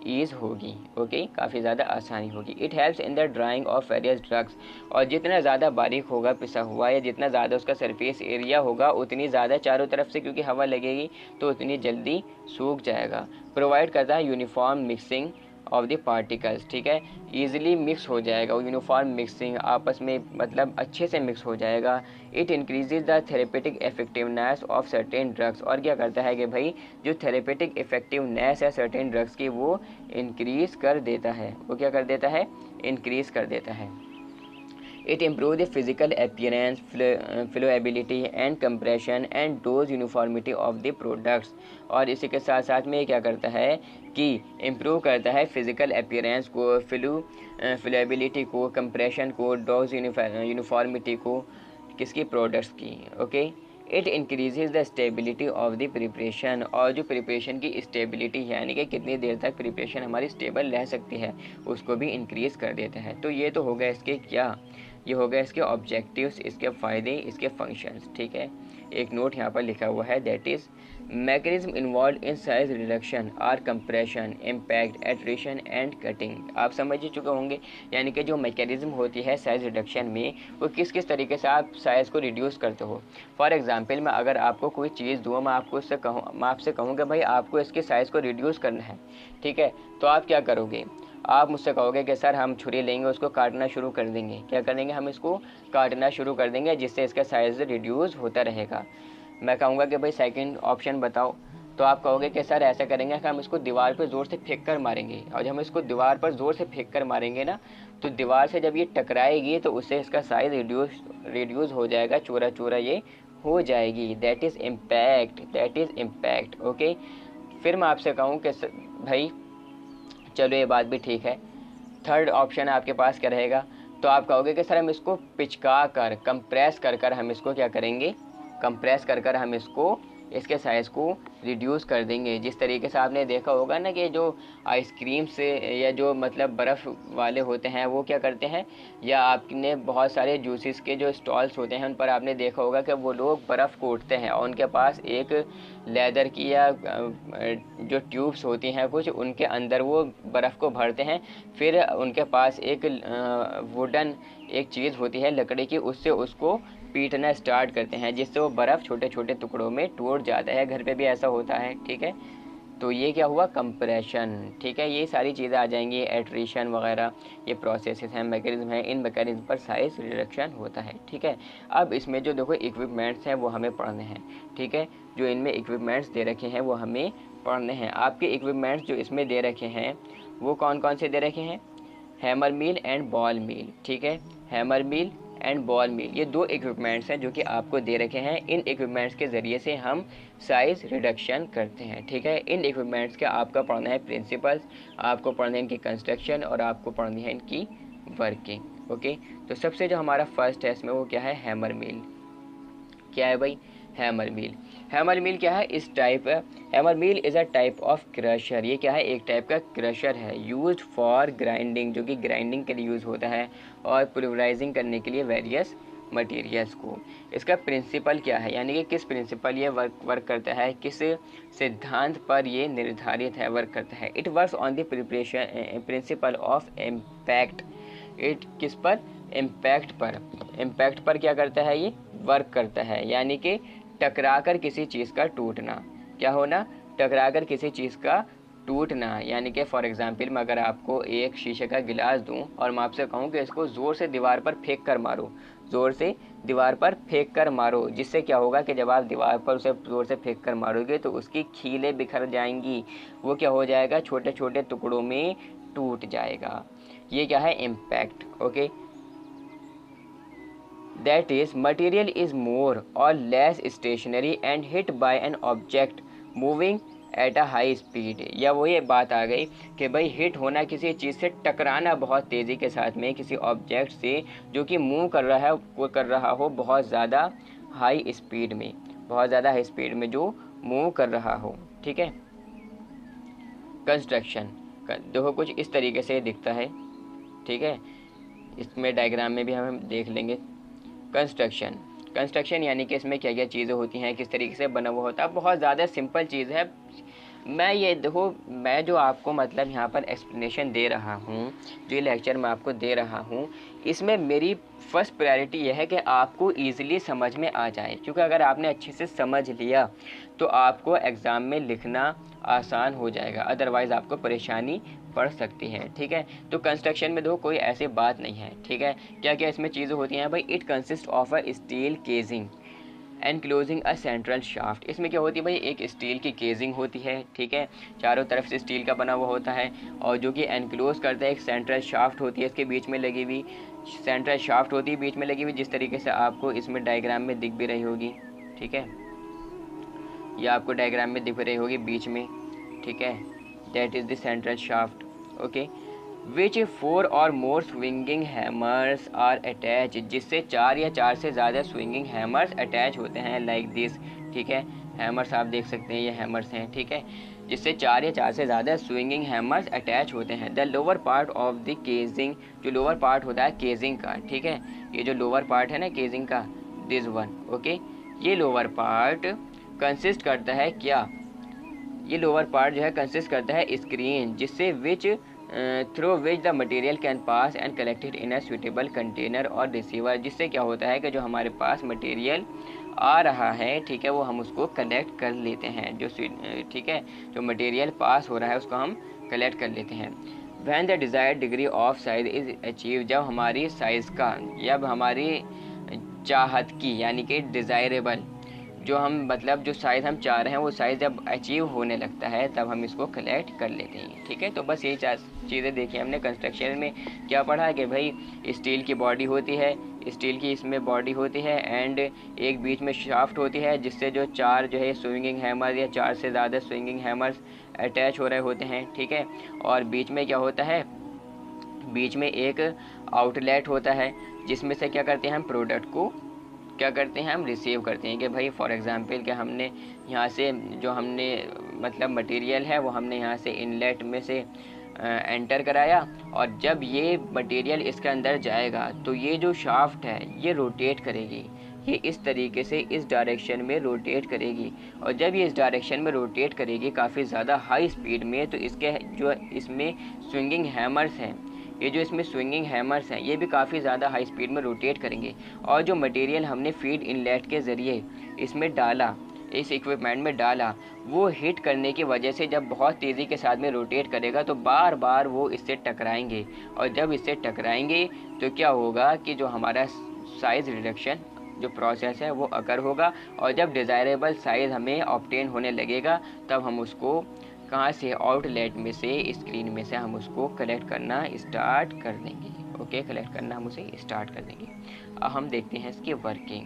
ईज़ होगी। ओके, काफ़ी ज़्यादा आसानी होगी। It helps in the drying of various drugs, और जितना ज़्यादा बारीक होगा पिसा हुआ, या जितना ज़्यादा उसका सरफेस एरिया होगा, उतनी ज़्यादा चारों तरफ से क्योंकि हवा लगेगी तो उतनी जल्दी सूख जाएगा। प्रोवाइड करता है uniform mixing of the particles. ठीक है, ईजिली मिक्स हो जाएगा, यूनिफॉर्म मिक्सिंग, आपस में मतलब अच्छे से मिक्स हो जाएगा। It increases the therapeutic effectiveness of certain drugs, और क्या करता है कि भाई जो थेरेपेटिक इफेक्टिवनेस है सर्टेन ड्रग्स की वो इंक्रीज़ कर देता है, वो क्या कर देता है, इंक्रीज़ कर देता है। It improves the physical appearance, flowability and compression and dose uniformity of the products, और इसी के साथ साथ में क्या करता है कि इम्प्रूव करता है फिजिकल अपीयरेंस को, फ्लोएबिलिटी को, कंप्रेशन को, डोज यूनिफॉर्मिटी को, किसकी, प्रोडक्ट्स की। Okay, it increases the stability of the preparation, और जो प्रिपरेशन की स्टेबिलिटी है यानी कि कितनी देर तक प्रिपरेशन हमारी स्टेबल रह सकती है, उसको भी इंक्रीज़ कर देता है। तो ये तो हो गया इसके क्या, ये हो गया इसके ऑब्जेक्टिव्स, इसके फ़ायदे, इसके फंक्शंस। ठीक है, एक नोट यहाँ पर लिखा हुआ है, that is mechanism involve in size reduction are compression, impact, attrition and cutting. आप समझ ही चुके होंगे, यानी कि जो मैकेनिज्म होती है साइज रिडक्शन में, वो किस किस तरीके से आप साइज़ को रिड्यूस करते हो। फॉर एग्जांपल, मैं अगर आपको कोई चीज़ दूँ, मैं आपसे कहूँ कि भाई आपको इसके साइज़ को रिड्यूस करना है। ठीक है, तो आप क्या करोगे, आप मुझसे कहोगे कि सर हम छुरी लेंगे, उसको काटना शुरू कर देंगे। क्या करेंगे, हम इसको काटना शुरू कर देंगे, जिससे इसका साइज़ रिड्यूस होता रहेगा। मैं कहूँगा कि भाई सेकंड ऑप्शन बताओ, तो आप कहोगे कि सर ऐसा करेंगे कि हम इसको दीवार पर ज़ोर से फेंक कर मारेंगे, और जब हम इसको दीवार पर ज़ोर से फेंक कर मारेंगे ना, तो दीवार से जब ये टकराएगी तो उससे इसका साइज़ रिड्यूस हो जाएगा, चूरा चूरा ये हो जाएगी। That is impact. ओके, फिर मैं आपसे कहूँ कि भाई चलो ये बात भी ठीक है, थर्ड ऑप्शन आपके पास क्या रहेगा, तो आप कहोगे कि सर हम इसको पिचका कर, कंप्रेस कर हम इसको क्या करेंगे, कंप्रेस कर हम इसको, इसके साइज़ को रिड्यूस कर देंगे। जिस तरीके से आपने देखा होगा ना कि जो आइसक्रीम से या जो मतलब बर्फ़ वाले होते हैं वो क्या करते हैं, या आपने बहुत सारे जूसेस के जो स्टॉल्स होते हैं उन पर आपने देखा होगा कि वो लोग बर्फ़ कोटते हैं, और उनके पास एक लेदर की या जो ट्यूब्स होती हैं कुछ, उनके अंदर वो बर्फ़ को भरते हैं, फिर उनके पास एक वुडन एक चीज़ होती है लकड़ी की, उससे उसको पीटना स्टार्ट करते हैं, जिससे वो बर्फ़ छोटे छोटे टुकड़ों में टूट जाता है। घर पे भी ऐसा होता है। ठीक है, तो ये क्या हुआ, कंप्रेशन। ठीक है, ये सारी चीज़ें आ जाएंगी, एट्रिशन वगैरह, ये प्रोसेसेस हैं, मैकेनिज्म हैं, इन मैकेनिज्म पर साइज रिडक्शन होता है। ठीक है, अब इसमें जो देखो इक्विपमेंट्स हैं वो हमें पढ़ने हैं। ठीक है, जो इनमें इक्विपमेंट्स दे रखे हैं वो हमें पढ़ने हैं। आपके इक्विपमेंट्स जो इसमें दे रखे हैं वो कौन कौन से दे रखे हैं, hammer mill and ball mill. ठीक है, हैमर मिल एंड बॉल मिल, ये दो इक्विपमेंट्स हैं जो कि आपको दे रखे हैं। इन इक्विपमेंट्स के ज़रिए से हम साइज़ रिडक्शन करते हैं। ठीक है, इन इक्विपमेंट्स का आपका पढ़ना है प्रिंसिपल्स, आपको पढ़ना है इनकी कंस्ट्रक्शन और आपको पढ़नी है इनकी वर्किंग। ओके, तो सबसे जो हमारा फर्स्ट है इसमें वो क्या है, हैमर मिल। क्या है भाई, हैमर मिल। हैमर मिल क्या है, इस type, hammer mill is a type of crusher. ये क्या है, एक टाइप का क्रशर है, यूज्ड फॉर ग्राइंडिंग, जो कि ग्राइंडिंग के लिए यूज़ होता है और पुल्वराइजिंग करने के लिए वेरियस मटेरियल्स को। इसका प्रिंसिपल क्या है, यानी कि किस प्रिंसिपल ये वर्क करता है, किस सिद्धांत पर ये निर्धारित है, वर्क करता है। It works on the principle of impact. It किस पर, इम्पैक्ट पर। इम्पैक्ट पर क्या करता है, ये वर्क करता है, यानी कि टकराकर किसी चीज़ का टूटना। क्या होना, टकराकर किसी चीज़ का टूटना। यानी कि फॉर एग्जांपल मैं अगर आपको एक शीशे का गिलास दूं और मैं आपसे कहूं कि इसको ज़ोर से दीवार पर फेंक कर मारो, ज़ोर से दीवार पर फेंक कर मारो, जिससे क्या होगा कि जब आप दीवार पर उसे ज़ोर से फेंक कर मारोगे तो उसकी खीलें बिखर जाएंगी, वो क्या हो जाएगा, छोटे छोटे टुकड़ों में टूट जाएगा। ये क्या है, impact. Okay, that is material is more or less stationary and hit by an object moving at a high speed। या वो ये बात आ गई कि भाई हिट होना, किसी चीज़ से टकराना बहुत तेज़ी के साथ में किसी ऑब्जेक्ट से जो कि मूव कर रहा है, वो कर रहा हो बहुत ज़्यादा हाई स्पीड में, बहुत ज़्यादा हाई स्पीड में जो मूव कर रहा हो। ठीक है, कंस्ट्रक्शन देखो कुछ इस तरीके से दिखता है। ठीक है, इसमें डायग्राम में भी हम देख लेंगे। कंस्ट्रक्शन, कंस्ट्रक्शन यानी कि इसमें क्या क्या चीज़ें होती हैं, किस तरीके से बना हुआ होता है, बहुत ज़्यादा सिंपल चीज़ है। मैं ये देखो, मैं जो आपको मतलब यहाँ पर एक्सप्लेनेशन दे रहा हूँ, जो ये लेक्चर मैं आपको दे रहा हूँ, इसमें मेरी फर्स्ट प्रायोरिटी यह है कि आपको ईज़िली समझ में आ जाए, क्योंकि अगर आपने अच्छे से समझ लिया तो आपको एग्ज़ाम में लिखना आसान हो जाएगा, अदरवाइज़ आपको परेशानी पड़ सकती है। ठीक है, तो कंस्ट्रक्शन में देखो कोई ऐसी बात नहीं है। ठीक है, क्या क्या इसमें चीज़ें होती हैं भाई, it consist of a steel casing enclosing a central shaft. इसमें क्या होती है भाई, एक स्टील की केजिंग होती है। ठीक है, चारों तरफ से स्टील का बना हुआ होता है और जो कि एनक्लोज करता है, एक सेंट्रल शाफ्ट होती है इसके बीच में लगी हुई, सेंट्रल शाफ्ट होती है बीच में लगी हुई, जिस तरीके से आपको इसमें डायग्राम में दिख भी रही होगी। ठीक है, यह आपको डायग्राम में दिख रही होगी बीच में। ठीक है, that is the central shaft. Okay, which 4 और more swinging hammers are attach, जिससे 4 या 4 से ज़्यादा स्विंगिंग हैमर्स अटैच होते हैं, लाइक दिस। ठीक है, हैमर्स आप देख सकते हैं, ये हैमर्स हैं। ठीक है, जिससे 4 या 4 से ज़्यादा स्विंगिंग हैमर्स अटैच होते हैं। The lower part of the casing, जो लोअर पार्ट होता है केजिंग का। ठीक है, ये जो लोअर पार्ट है ना केजिंग का, दिस वन। ओके, ये लोअर पार्ट कंसिस्ट करता है क्या, ये लोअर पार्ट जो है कंसिस्ट करता है स्क्रीन, जिससे which through which the material can pass and collected in a suitable container और रिसीवर। जिससे क्या होता है कि जो हमारे पास मटेरियल आ रहा है, ठीक है, वो हम उसको कलेक्ट कर लेते हैं। जो ठीक है, जो मटेरियल पास हो रहा है उसको हम कलेक्ट कर लेते हैं। When the desired degree of size is achieve, जब हमारी साइज़ का, जब हमारी चाहत की, यानी कि डिज़ायरेबल, जो हम मतलब जो साइज़ हम चाह रहे हैं वो साइज़ जब अचीव होने लगता है तब हम इसको कलेक्ट कर लेते हैं। ठीक है, तो बस यही चीज़ें देखी हमने। कंस्ट्रक्शन में क्या पढ़ा है कि भाई स्टील की बॉडी होती है, स्टील की इसमें बॉडी होती है एंड एक बीच में शाफ्ट होती है, जिससे जो 4 जो है स्विंगिंग हैमर या 4 से ज़्यादा स्विंगिंग हैमर्स अटैच हो रहे होते हैं। ठीक है, और बीच में क्या होता है, बीच में एक आउटलेट होता है, जिसमें से क्या करते हैं हम प्रोडक्ट को क्या करते हैं, हम रिसीव करते हैं। कि भाई फॉर एग्जांपल कि हमने यहाँ से जो हमने मतलब मटेरियल है वो हमने यहाँ से इनलेट में से एंटर कराया, और जब ये मटेरियल इसके अंदर जाएगा तो ये जो शाफ्ट है ये रोटेट करेगी, ये इस तरीके से इस डायरेक्शन में रोटेट करेगी, और जब ये इस डायरेक्शन में रोटेट करेगी काफ़ी ज़्यादा हाई स्पीड में, तो इसके जो इसमें स्विंगिंग हैमर्स हैं, ये जो इसमें स्विंगिंग हैमर्स हैं ये भी काफ़ी ज़्यादा हाई स्पीड में रोटेट करेंगे, और जो मटेरियल हमने फीड इनलेट के ज़रिए इसमें डाला, इस इक्विपमेंट में डाला, वो हिट करने की वजह से जब बहुत तेज़ी के साथ में रोटेट करेगा तो बार बार वो इससे टकराएंगे, और जब इससे टकराएंगे तो क्या होगा कि जो हमारा साइज़ रिडक्शन जो प्रोसेस है वो अकर होगा, और जब डिज़ायरेबल साइज़ हमें ऑब्टेन होने लगेगा तब हम उसको कहाँ से, आउटलेट में से, स्क्रीन में से हम उसको कलेक्ट करना स्टार्ट कर देंगे। ओके, कलेक्ट करना हम उसे स्टार्ट कर देंगे। अब हम देखते हैं इसकी working.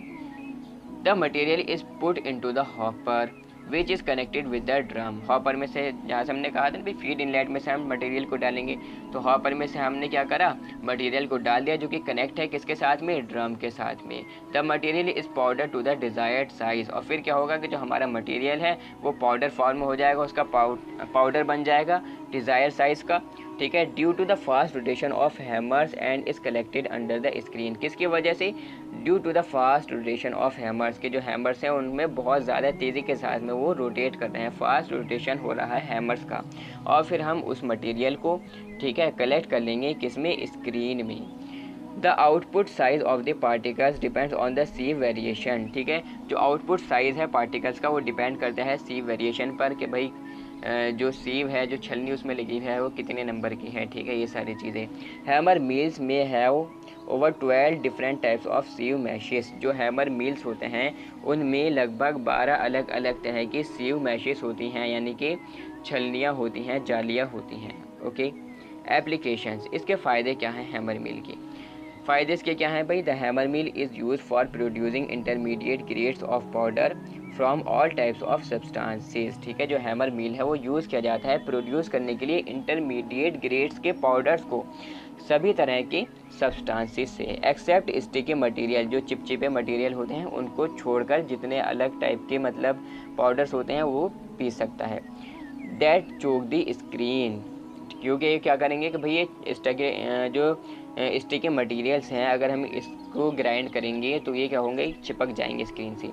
The material is put into the hopper which is connected with the drum. Hopper में से, जहाँ से हमने कहा था भाई फीड इनलेट में से हम मटेरियल को डालेंगे, तो हॉपर में से हमने क्या करा, मटेरियल को डाल दिया, जो कि कनेक्ट है किसके साथ में, ड्रम के साथ में। The material is powder to the desired size, और फिर क्या होगा कि जो हमारा मटेरियल है वो पाउडर फॉर्म में हो जाएगा, उसका पाउडर बन जाएगा डिज़ायर साइज़ का, ठीक है। Due to the fast rotation of hammers and is collected under the screen. किसकी वजह से, due to the fast rotation of hammers, के जो हैमर्स हैं उनमें बहुत ज़्यादा तेज़ी के साथ में वो रोटेट कर रहे हैं, फास्ट रोटेशन हो रहा है हैमर्स का, और फिर हम उस मटेरियल को, ठीक है, कलेक्ट कर लेंगे किसमें, स्क्रीन में। The output size of the particles depends on the सीव variation, ठीक है। जो आउटपुट साइज़ है पार्टिकल्स का वो डिपेंड करता है सीव वेरिएशन पर, कि भाई जो सीव है, जो छलनी उसमें लगी है वो कितने नंबर की है, ठीक है, ये सारी चीज़ें। हैमर मिल्स में have over 12 different types of sieve meshes. जो हैमर मिल्स होते हैं उनमें लगभग 12 अलग अलग तरह की सीव मैशेस होती हैं, यानी कि छलनियाँ होती हैं, जालियाँ होती हैं। ओके, एप्लीकेशंस, इसके फ़ायदे क्या हैं हैमर मिल के। फ़ायदे इसके क्या हैं भाई, the hammer mill is use for producing intermediate grades of powder from all types of substances, ठीक है। जो हैमर मिल है वो यूज़ किया जाता है प्रोड्यूस करने के लिए इंटरमीडिएट ग्रेड्स के पाउडर्स को सभी तरह के सब्सटेंसेस से, एक्सेप्ट स्टिकी मटेरियल, जो चिपचिपे मटेरियल होते हैं उनको छोड़कर जितने अलग टाइप के मतलब पाउडर्स होते हैं वो पी सकता है। दैट चोक द स्क्रीन, क्योंकि ये क्या करेंगे कि भाई ये जो स्टिकी मटेरियल्स हैं अगर हम इसको ग्राइंड करेंगे तो ये क्या होंगे, चिपक जाएंगे स्क्रीन से।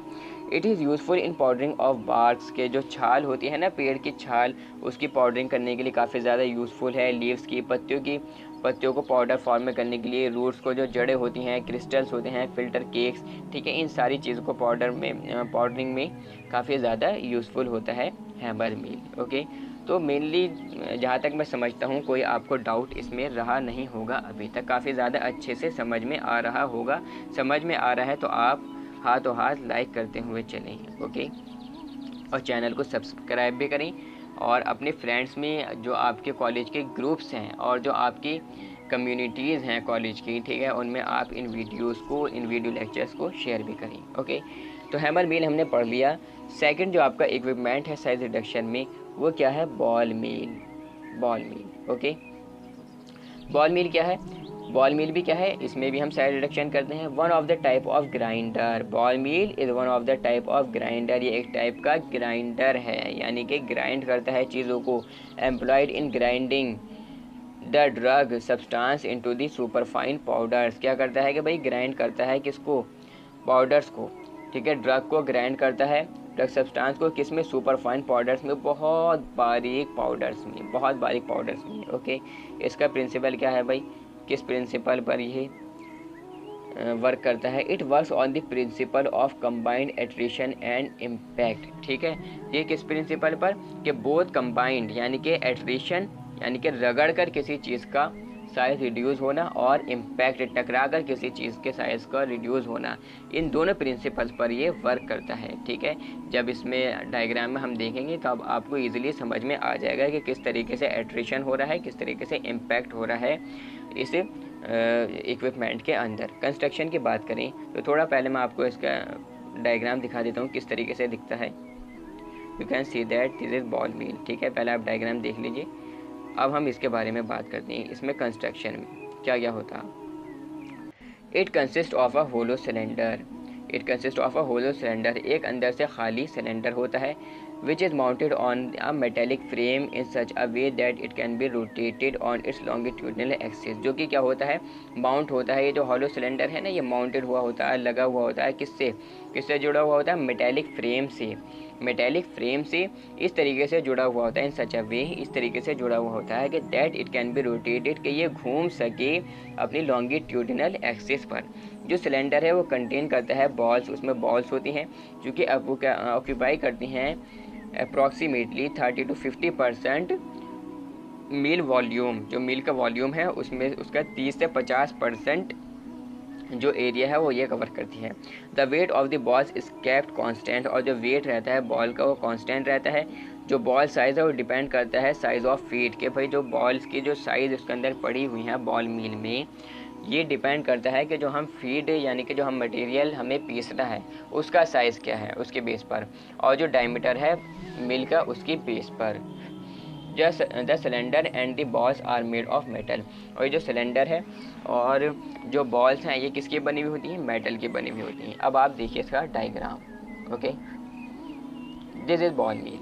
It is useful in powdering of barks, के जो छाल होती है ना पेड़ की छाल, उसकी पाउडरिंग करने के लिए काफ़ी ज़्यादा यूज़फुल है। लीव्स की, पत्तियों को पाउडर फॉर्म में करने के लिए, रूट्स को जो जड़ें होती हैं, क्रिस्टल्स होते हैं, फिल्टर केक्स, ठीक है, इन सारी चीज़ों को पाउडरिंग में काफ़ी ज़्यादा यूज़फुल होता है हैमर मिल। ओके, तो मेनली जहाँ तक मैं समझता हूँ कोई आपको डाउट इसमें रहा नहीं होगा अभी तक, काफ़ी ज़्यादा अच्छे से समझ में आ रहा होगा। समझ में आ रहा है तो आप हाथों हाथ लाइक करते हुए चलें। ओके, और चैनल को सब्सक्राइब भी करें, और अपने फ्रेंड्स में जो आपके कॉलेज के ग्रुप्स हैं और जो आपकी कम्युनिटीज़ हैं कॉलेज की, ठीक है, उनमें आप इन वीडियो लेक्चर्स को शेयर भी करें। ओके, तो हैमर मिल हमने पढ़ लिया। सेकंड जो आपका इक्विपमेंट है साइज रिडक्शन में वो क्या है, बॉल मिल। ओके, बॉल मिल क्या है, बॉल मिल भी क्या है, इसमें भी हम साइज रिडक्शन करते हैं। One of the type of grinder, ball mill is one of the type of grinder, ये एक टाइप का ग्राइंडर है, यानी कि ग्राइंड करता है चीज़ों को। Employed in grinding the drug substance into the superfine powders, क्या करता है कि भाई ग्राइंड करता है किसको, पाउडर्स को, ठीक है, ड्रग को ग्राइंड करता है, ड्रग सब्सटेंस को किस में, सुपरफाइन पाउडर्स में, बहुत बारीक पाउडर्स में। ओके, इसका प्रिंसिपल क्या है भाई, किस प्रिंसिपल पर ये वर्क करता है, it works on the principle of combined attrition and impact, ठीक है। ये किस प्रिंसिपल पर, कि बोथ कंबाइंड यानी कि एट्रिशन यानी कि रगड़ कर किसी चीज़ का साइज़ रिड्यूस होना, और इम्पैक्ट टकरा कर किसी चीज़ के साइज़ का रिड्यूस होना, इन दोनों प्रिंसिपल्स पर ये वर्क करता है, ठीक है। जब इसमें डायग्राम में हम देखेंगे तब आपको इजीली समझ में आ जाएगा कि किस तरीके से एट्रिशन हो रहा है, किस तरीके से इम्पैक्ट हो रहा है इस इक्विपमेंट के अंदर। कंस्ट्रक्शन की बात करें तो थोड़ा पहले मैं आपको इसका डायग्राम दिखा देता हूँ किस तरीके से दिखता है। You can see that this is ball mill, ठीक है, पहले आप डायग्राम देख लीजिए। अब हम इसके बारे में बात करते हैं, इसमें कंस्ट्रक्शन में क्या क्या होता। It consist of a hollow cylinder, एक अंदर से खाली सिलेंडर होता है, which is mounted on a metallic frame in such a way that it can be rotated on its longitudinal axis, जो कि क्या होता है, माउंट होता है। ये जो हॉलो सिलेंडर है ना, ये माउंटेड हुआ होता है, लगा हुआ होता है, किससे जुड़ा हुआ होता है, मेटेलिक फ्रेम से इस तरीके से जुड़ा हुआ होता है, इन सच अ वे, इस तरीके से जुड़ा हुआ होता है कि that it can be rotated, कि ये घूम सके अपनी लॉन्गिट्यूडिनल एक्सिस पर। जो सिलेंडर है वो कंटेन करता है बॉल्स, उसमें बॉल्स होती हैं जो कि ऑक्यूपाई करती हैं अप्रॉक्सीमेटली 30 to 50% मील वॉल्यूम। जो मील का वॉल्यूम है उसमें उसका 30 से 50% जो एरिया है वो ये कवर करती है। The weight of the balls is kept constant, और जो वेट रहता है बॉल का वो कांस्टेंट रहता है। जो बॉल साइज़ है वो डिपेंड करता है साइज़ ऑफ फीट के, भाई जो बॉल्स की जो साइज़ उसके अंदर पड़ी हुई है बॉल मिल में, ये डिपेंड करता है कि जो हम फीड यानी कि जो हम मटेरियल हमें पीसना है उसका साइज़ क्या है उसके बेस पर, और जो डायमीटर है मिल का उसकी बेस पर। The cylinder and the balls are made of metal, और ये जो सिलेंडर है और जो बॉल्स हैं ये किसकी बनी हुई होती हैं, मेटल की बनी हुई होती हैं। अब आप देखिए इसका diagram. Okay, this is ball mill.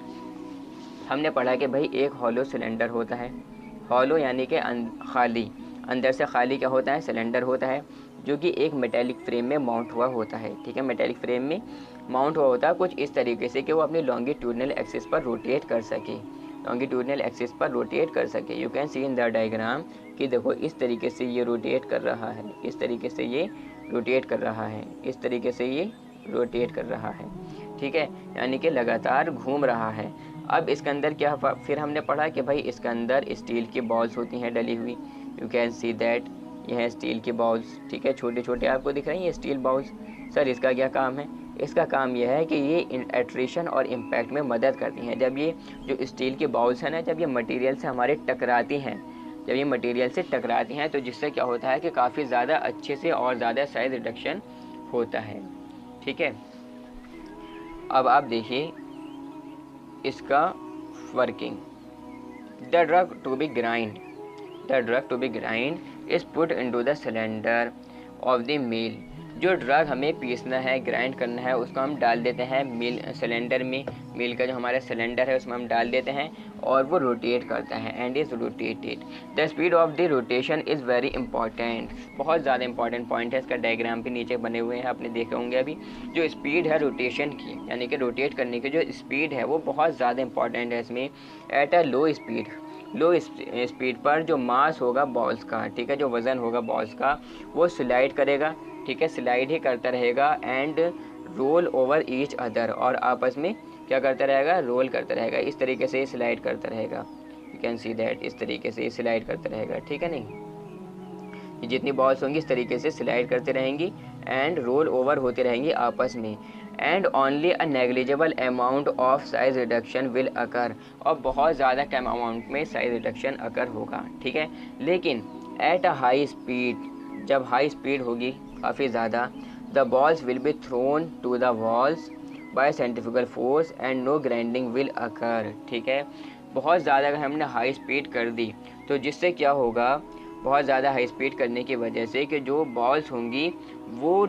हमने पढ़ा कि भाई एक हॉलो सिलेंडर होता है, हॉलो यानी कि खाली, अंदर से खाली क्या होता है, सिलेंडर होता है जो कि एक मेटेलिक फ्रेम में माउंट हुआ होता है। ठीक है, मेटेलिक फ्रेम में माउंट हुआ होता है कुछ इस तरीके से कि वो अपनी लॉन्गिट्यूडनल एक्सिस पर रोटेट कर सके, लॉन्गिट्यूडनल एक्सिस पर रोटेट कर सके। You can C in the diagram कि देखो इस तरीके से ये रोटेट कर रहा है, इस तरीके से ये रोटेट कर रहा है, इस तरीके से ये रोटेट कर रहा है। ठीक है, यानी कि लगातार घूम रहा है। अब इसके अंदर क्या फिर हमने पढ़ा कि भाई इसके अंदर स्टील की बॉल्स होती हैं डली हुई। यू कैन सी दैट, ये है स्टील की बॉल्स। ठीक है, छोटे छोटे आपको दिख रही हैं स्टील बॉल्स। सर इसका क्या काम है, इसका काम यह है कि ये एट्रिशन और इम्पैक्ट में मदद करती हैं। जब ये जो स्टील की बॉल्स हैं ना, जब ये मटेरियल से हमारे टकराती हैं, जब ये मटेरियल से टकराती हैं तो जिससे क्या होता है कि काफ़ी ज़्यादा अच्छे से और ज़्यादा साइज रिडक्शन होता है। ठीक है, अब आप देखिए इसका working. The drug to be grind, the drug to be grind is put into the cylinder of the mill. जो ड्रग हमें पीसना है, ग्राइंड करना है, उसको हम डाल देते हैं मिल सिलेंडर में। मिल का जो हमारा सिलेंडर है उसमें हम डाल देते हैं और वो रोटेट करता है and is rotated. The speed of the rotation is very important, बहुत ज़्यादा इंपॉर्टेंट पॉइंट है। इसका डायग्राम के नीचे बने हुए हैं, आपने देखे होंगे अभी। जो स्पीड है रोटेशन की यानी कि रोटेट करने की जो स्पीड है वो बहुत ज़्यादा इंपॉर्टेंट है इसमें। At a low speed, low speed पर जो मास होगा बॉल्स का, ठीक है, जो वज़न होगा बॉल्स का वो स्लाइड करेगा। ठीक है, स्लाइड ही करता रहेगा and roll over each other, और आपस में क्या करता रहेगा, रोल करता रहेगा। इस तरीके से स्लाइड करता रहेगा। यू कैन सी दैट, इस तरीके से स्लाइड करता रहेगा। ठीक है, नहीं, ये जितनी बॉल्स होंगी इस तरीके से स्लाइड करते रहेंगी एंड रोल ओवर होते रहेंगी आपस में। And only a negligible amount of size reduction will occur, और बहुत ज़्यादा कम अमाउंट में साइज रिडक्शन अकर होगा। ठीक है, लेकिन एट अ हाई स्पीड, जब हाई स्पीड होगी काफ़ी ज़्यादा, the balls will be thrown to the walls by centrifugal force and no grinding will occur. ठीक है, बहुत ज़्यादा अगर हमने हाई स्पीड कर दी तो जिससे क्या होगा, बहुत ज़्यादा हाई स्पीड करने की वजह से कि जो बॉल्स होंगी वो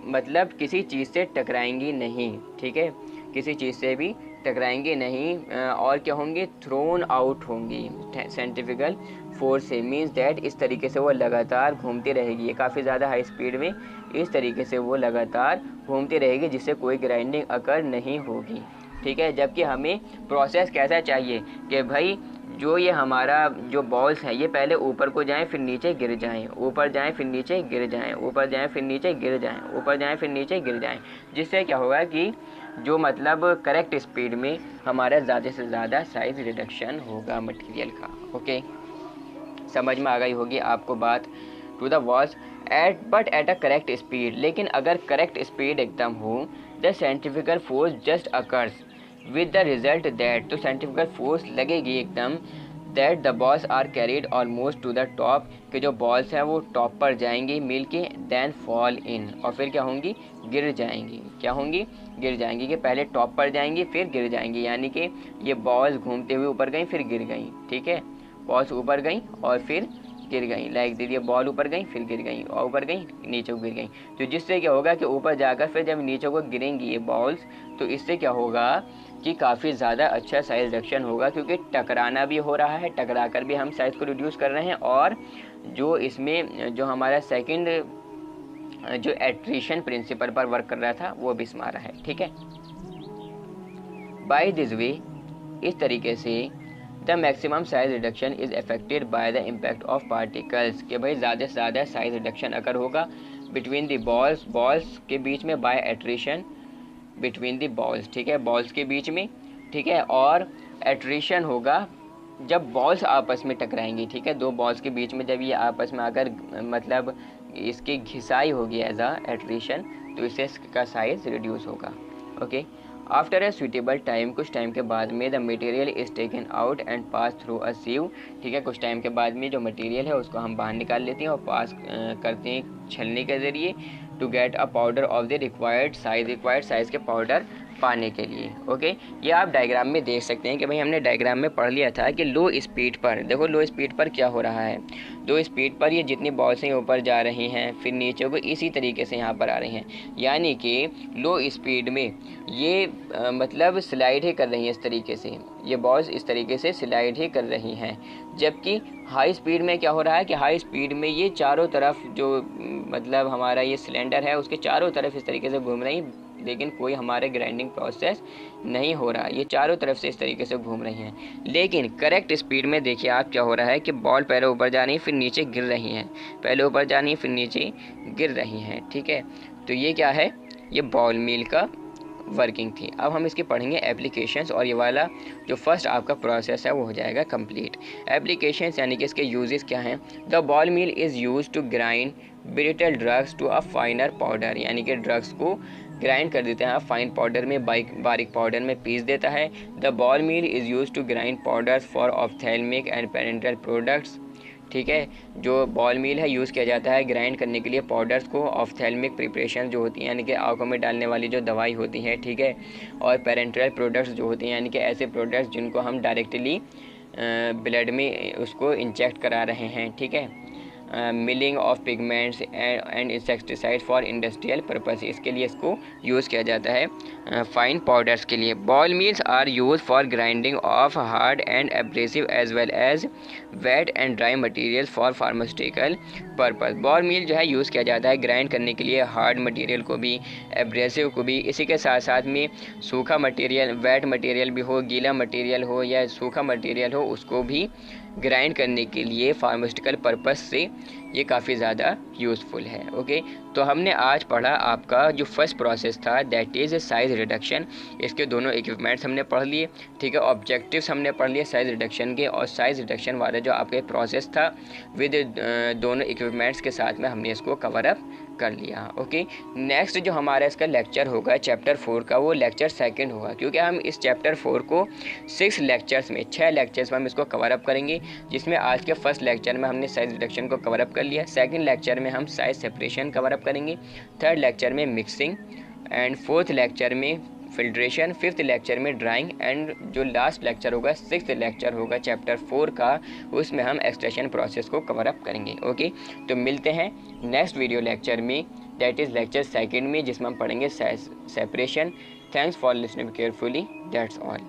मतलब किसी चीज़ से टकराएंगी नहीं। ठीक है, किसी चीज़ से भी टकराएंगी नहीं, और क्या होंगी, थ्रोन आउट होंगी सेंट्रीफ्यूगल फोर्स से। मीन्स दैट इस तरीके से वो लगातार घूमती रहेगी, काफ़ी ज़्यादा हाई स्पीड में इस तरीके से वो लगातार घूमती रहेगी जिससे कोई ग्राइंडिंग अकर नहीं होगी। ठीक है, जबकि हमें प्रोसेस कैसा चाहिए कि भाई जो ये हमारा जो बॉल्स हैं ये पहले ऊपर को जाएं फिर नीचे गिर जाएं, ऊपर जाएं फिर नीचे गिर जाएं, ऊपर जाएं फिर नीचे गिर जाएं, ऊपर जाएं फिर नीचे गिर जाएं, जिससे क्या होगा कि जो मतलब करेक्ट स्पीड में हमारा ज़्यादा से ज़्यादा साइज रिडक्शन होगा मटेरियल का। ओके, समझ में आ गई होगी आपको बात। To the walls but at a correct speed, लेकिन अगर करेक्ट स्पीड एकदम हो, the centrifugal force just occurs with the result that, तो सेंट्रीफ्यूगल फोर्स लगेगी एकदम, that the balls are carried almost to the top, कि जो बॉल्स हैं वो टॉप पर जाएंगी मिल के, देन फॉल इन, और फिर क्या होंगी, गिर जाएंगी। क्या होंगी, गिर जाएंगी, कि पहले टॉप पर जाएंगी फिर गिर जाएंगी, यानी कि ये बॉल्स घूमते हुए ऊपर गई फिर गिर गई। ठीक है, बॉल्स ऊपर गई और फिर गिर गई, लाइक दीजिए बॉल ऊपर गई फिर गिर गई और ऊपर गई नीचे को गिर गई। तो जिससे क्या होगा कि ऊपर जाकर फिर जब नीचे को गिरेंगी ये बॉल्स, तो इससे क्या होगा कि काफ़ी ज़्यादा अच्छा साइज रिडक्शन होगा, क्योंकि टकराना भी हो रहा है, टकरा कर भी हम साइज़ को रिड्यूस कर रहे हैं, और जो इसमें जो हमारा सेकंड जो एट्रिशन प्रिंसिपल पर वर्क कर रहा था वो भी इसमें आ रहा है। ठीक है, बाय दिस वे, इस तरीके से the maximum size reduction is affected by the impact of particles, कि भाई ज़्यादा से ज़्यादा साइज रिडक्शन अगर होगा बिटवीन द बॉल्स के बीच में, by attrition between the balls, ठीक है, बॉल्स के बीच में, ठीक है। और एट्रिशन होगा जब बॉल्स आपस में टकराएंगी, ठीक है, दो बॉल्स के बीच में जब ये आपस में आकर मतलब इसकी घिसाई होगी एज अ एट्रिशन, तो इससे इसका साइज रिड्यूस होगा। Okay, after a suitable time, कुछ टाइम के बाद में the material is taken out and pass through a sieve, ठीक है, कुछ टाइम के बाद में जो मटेरियल है उसको हम बाहर निकाल लेते हैं और पास करते हैं छलनी के ज़रिए to get a powder of the required size के पाउडर पाने के लिए। ओके, ये आप डायग्राम में देख सकते हैं कि भाई हमने डायग्राम में पढ़ लिया था कि लो स्पीड पर, देखो लो स्पीड पर क्या हो रहा है, लो स्पीड पर ये जितनी बॉल्स हैं ऊपर जा रही हैं, फिर नीचे को इसी तरीके से यहाँ पर आ रही हैं, यानी कि लो स्पीड में ये मतलब स्लाइड ही कर रही हैं इस तरीके से, ये बॉल्स इस तरीके से स्लाइड ही कर रही हैं। जबकि हाई स्पीड में क्या हो रहा है कि हाई स्पीड में ये चारों तरफ जो मतलब हमारा ये सिलेंडर है उसके चारों तरफ इस तरीके से घूम रही, लेकिन कोई हमारे ग्राइंडिंग प्रोसेस नहीं हो रहा, ये चारों तरफ से इस तरीके से घूम रही हैं। लेकिन करेक्ट स्पीड में देखिए आप क्या हो रहा है कि बॉल पहले ऊपर जा रही है फिर नीचे गिर रही हैं, पहले ऊपर जा रही है फिर नीचे गिर रही हैं, ठीक है। तो ये क्या है, ये बॉल मिल का वर्किंग थी। अब हम इसके पढ़ेंगे एप्लीकेशंस, और ये वाला जो फर्स्ट आपका प्रोसेस है वो हो जाएगा कंप्लीट। एप्लीकेशंस यानी कि इसके यूजेस क्या हैं। The ball mill is use to grind brittle drugs to a finer powder, यानी कि ड्रग्स को ग्राइंड कर देते हैं फाइन पाउडर में, बारीक पाउडर में पीस देता है। The ball mill is use to grind powders for ophthalmic and parenteral products, ठीक है। जो बॉल मिल है यूज़ किया जाता है ग्राइंड करने के लिए पाउडर्स को, ऑप्थेल्मिक प्रिपरेशन जो होती हैं यानी कि आंखों में डालने वाली जो दवाई होती है, ठीक है, और पेरेंटल प्रोडक्ट्स जो होती हैं यानी कि ऐसे प्रोडक्ट्स जिनको हम डायरेक्टली ब्लड में उसको इंजेक्ट करा रहे हैं, ठीक है। Milling of pigments and insecticide for industrial purpose, इसके लिए इसको यूज़ किया जाता है फाइन पाउडर्स के लिए। Ball mills are use for grinding of hard and abrasive as well as wet and dry material for pharmaceutical purpose. Ball mill जो है यूज़ किया जाता है ग्राइंड करने के लिए हार्ड मटेरियल को भी, एब्रेसिव को भी, इसी के साथ साथ में सूखा मटेरियल, वेट मटेरियल भी हो, गीला मटेरियल हो या सूखा मटेरियल हो, उसको भी ग्राइंड करने के लिए फार्मास्यूटिकल पर्पस से ये काफ़ी ज़्यादा यूज़फुल है। ओके, तो हमने आज पढ़ा आपका जो फर्स्ट प्रोसेस था दैट इज़ साइज़ रिडक्शन, इसके दोनों इक्विपमेंट्स हमने पढ़ लिए, ठीक है। ऑब्जेक्टिव्स हमने पढ़ लिए साइज़ रिडक्शन के, और साइज़ रिडक्शन वाला जो आपके प्रोसेस था विद दोनों इक्विपमेंट्स के साथ में हमने इसको कवर अप कर लिया। ओके, नेक्स्ट जो हमारा इसका लेक्चर होगा चैप्टर 4 का, वो लेक्चर सेकंड होगा, क्योंकि हम इस चैप्टर 4 को 6 लेक्चर्स में, 6 लेक्चर्स में हम इसको कवर अप करेंगे, जिसमें आज के फर्स्ट लेक्चर में हमने साइज़ रिडक्शन को कवर अप कर लिया, सेकंड लेक्चर में हम साइज़ सेपरेशन कवर अप करेंगे, थर्ड लेक्चर में मिक्सिंग, एंड फोर्थ लेक्चर में फिल्ट्रेशन, फिफ्थ लेक्चर में ड्राइंग, एंड जो लास्ट लेक्चर होगा सिक्स्थ लेक्चर होगा चैप्टर 4 का, उसमें हम एक्सट्रैक्शन प्रोसेस को कवर अप करेंगे। ओके, तो मिलते हैं नेक्स्ट वीडियो लेक्चर में, दैट इज़ लेक्चर सेकंड में, जिसमें हम पढ़ेंगे separation. Thanks for listening carefully, that's all.